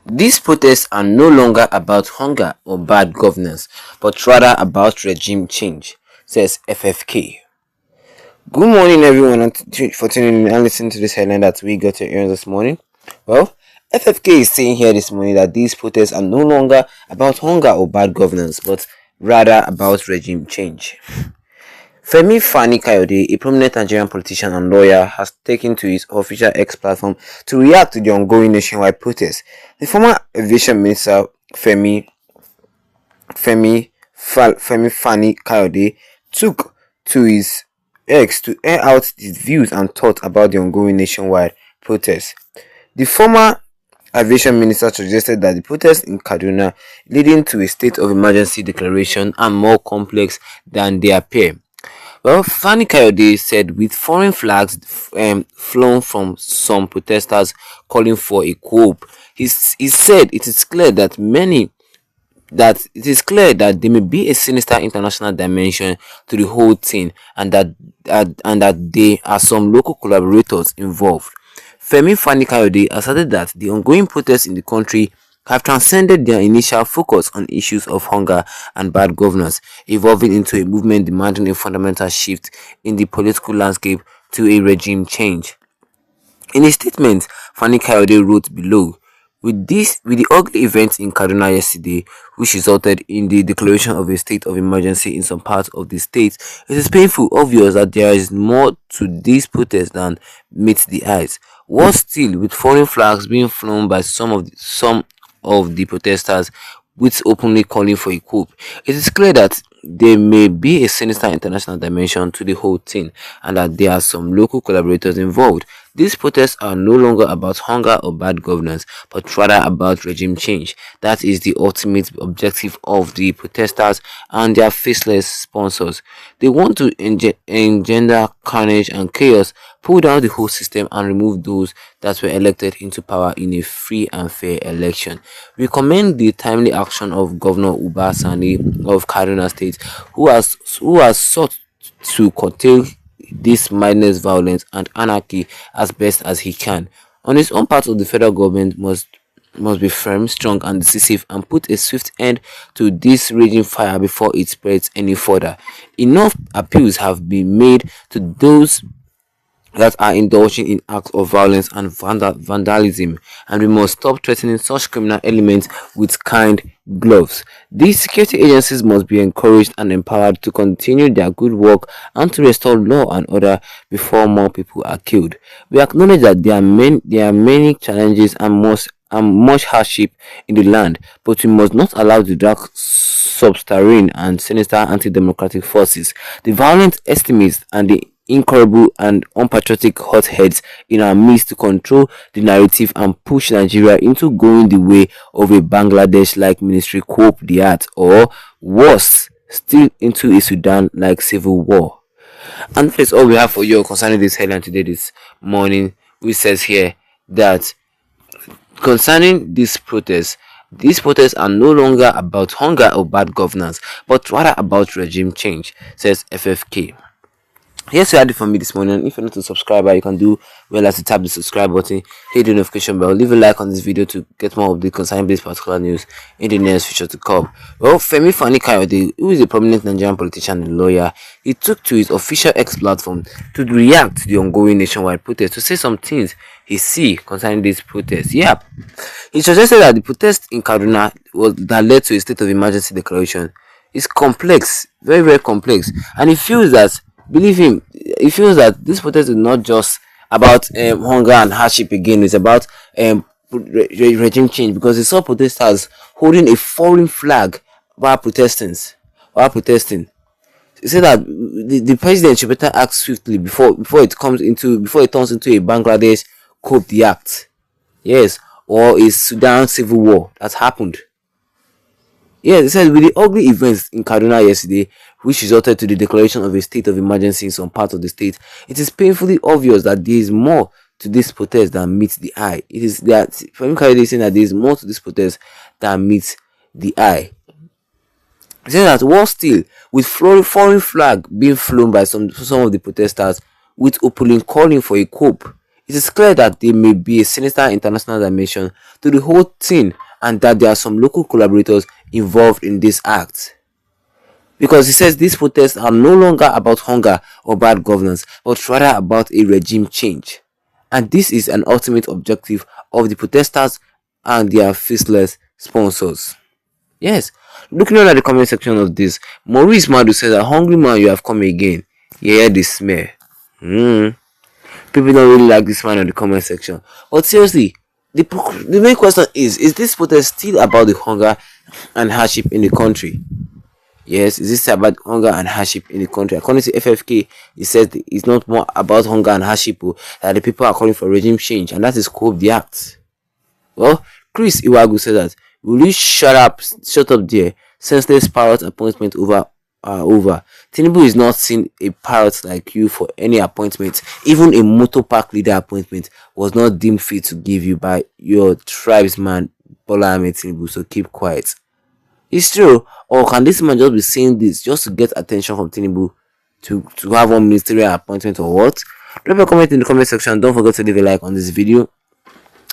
These protests are no longer about hunger or bad governance, but rather about regime change, says FFK. Good morning, everyone, and for tuning in and listening to this headline that we got to hear this morning. Well, FFK is saying here this morning that these protests are no longer about hunger or bad governance, but rather about regime change. Femi Fani-Kayode, a prominent Nigerian politician and lawyer, has taken to his official X platform to react to the ongoing nationwide protests. The former aviation minister Femi Fani-Kayode took to his X to air out his views and thoughts about the ongoing nationwide protests. The former aviation minister suggested that the protests in Kaduna leading to a state of emergency declaration are more complex than they appear. Well, Fani Kayode said with foreign flags flown from some protesters calling for a coup, he said it is clear that there may be a sinister international dimension to the whole thing, and that there are some local collaborators involved. Femi Fani Kayode asserted that the ongoing protests in the country have transcended their initial focus on issues of hunger and bad governance, evolving into a movement demanding a fundamental shift in the political landscape to a regime change. In a statement, Fani Kayode wrote below, with the ugly events in Kaduna yesterday, which resulted in the declaration of a state of emergency in some parts of the state, it is painful obvious that there is more to these protests than meets the eyes. Worse still, with foreign flags being flown by some of the protesters, with openly calling for a coup, it is clear that there may be a sinister international dimension to the whole thing, and that there are some local collaborators involved. These protests are no longer about hunger or bad governance, but rather about regime change. That is the ultimate objective of the protesters and their faceless sponsors. They want to engender carnage and chaos, pull down the whole system, and remove those that were elected into power in a free and fair election. We commend the timely action of Governor Uba Sani of Kaduna State, who has sought to curtail this mindless violence and anarchy as best as he can. On his own part, of the federal government must be firm, strong, and decisive, and put a swift end to this raging fire before it spreads any further. Enough appeals have been made to those that are indulging in acts of violence and vandalism, and we must stop threatening such criminal elements with kind gloves. These security agencies must be encouraged and empowered to continue their good work and to restore law and order before more people are killed. We acknowledge that there are many challenges and much hardship in the land, but we must not allow the dark subterranean and sinister anti-democratic forces, the violent extremists, and the incorrigible and unpatriotic hotheads in our midst to control the narrative and push Nigeria into going the way of a Bangladesh-like ministry coup d'etat, or worse still, into a Sudan-like civil war. And that is all we have for you concerning this headline today, this morning, which says here that concerning these protests are no longer about hunger or bad governance, but rather about regime change, says FFK. Yes, you had it for me this morning. If you're not a subscriber, you can do well as to tap the subscribe button, hit the notification bell, leave a like on this video to get more updates concerning this particular news in the near future to come. Well, Femi Fani-Kayode, who is a prominent Nigerian politician and lawyer, he took to his official X platform to react to the ongoing nationwide protest, to say some things he see concerning these protests. Yeah, he suggested that the protest in Kaduna that led to a state of emergency declaration is complex, very, very complex, and he feels that, believe him, he feels that this protest is not just about hunger and hardship again. It's about regime change, because he saw protesters holding a foreign flag while protesting. He said that the president should better act swiftly before it turns into a Bangladesh coup d'etat, yes, or a Sudan civil war that happened. Yes, he said with the ugly events in Kaduna yesterday, which resulted to the declaration of a state of emergency in some parts of the state, it is painfully obvious that there is more to this protest than meets the eye. It is that Femi Kayode is saying that there is more to this protest than meets the eye. He said that worse still, with foreign flag being flown by some of the protesters, with openly calling for a coup, It is clear that there may be a sinister international dimension to the whole thing and that there are some local collaborators involved in this act. Because he says these protests are no longer about hunger or bad governance, but rather about a regime change. And this is an ultimate objective of the protesters and their faceless sponsors. Yes, looking at the comment section of this, Maurice Madu says, "A hungry man, you have come again. You hear the smell." People don't really like this man in the comment section. But seriously, the main question is this protest still about the hunger and hardship in the country? Yes, is this about hunger and hardship in the country? According to FFK, it says it's not more about hunger and hardship, that the people are calling for regime change, and that is called the act. Well, Chris Iwagu said that, "Will you shut up there? Senseless parrot appointment over. Tinubu is not seen a parrot like you for any appointment. Even a motor park leader appointment was not deemed fit to give you by your tribesman Bola Ahmed Tinubu, so keep quiet." It's true, or can this man just be saying this just to get attention from Tinubu to have one ministerial appointment or what? Drop a comment in the comment section. Don't forget to leave a like on this video.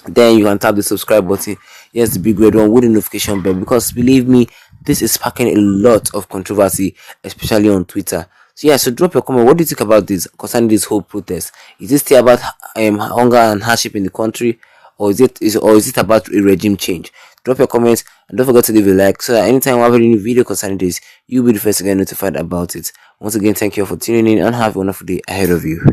Then you can tap the subscribe button. Yes, the big red one with the notification bell, because believe me, this is sparking a lot of controversy, especially on Twitter. So yeah, so drop your comment. What do you think about this concerning this whole protest? Is this still about hunger and hardship in the country, or is it about a regime change? Drop your comments and don't forget to leave a like so that anytime we have a new video concerning this, you'll be the first to get notified about it. Once again, thank you all for tuning in and have a wonderful day ahead of you.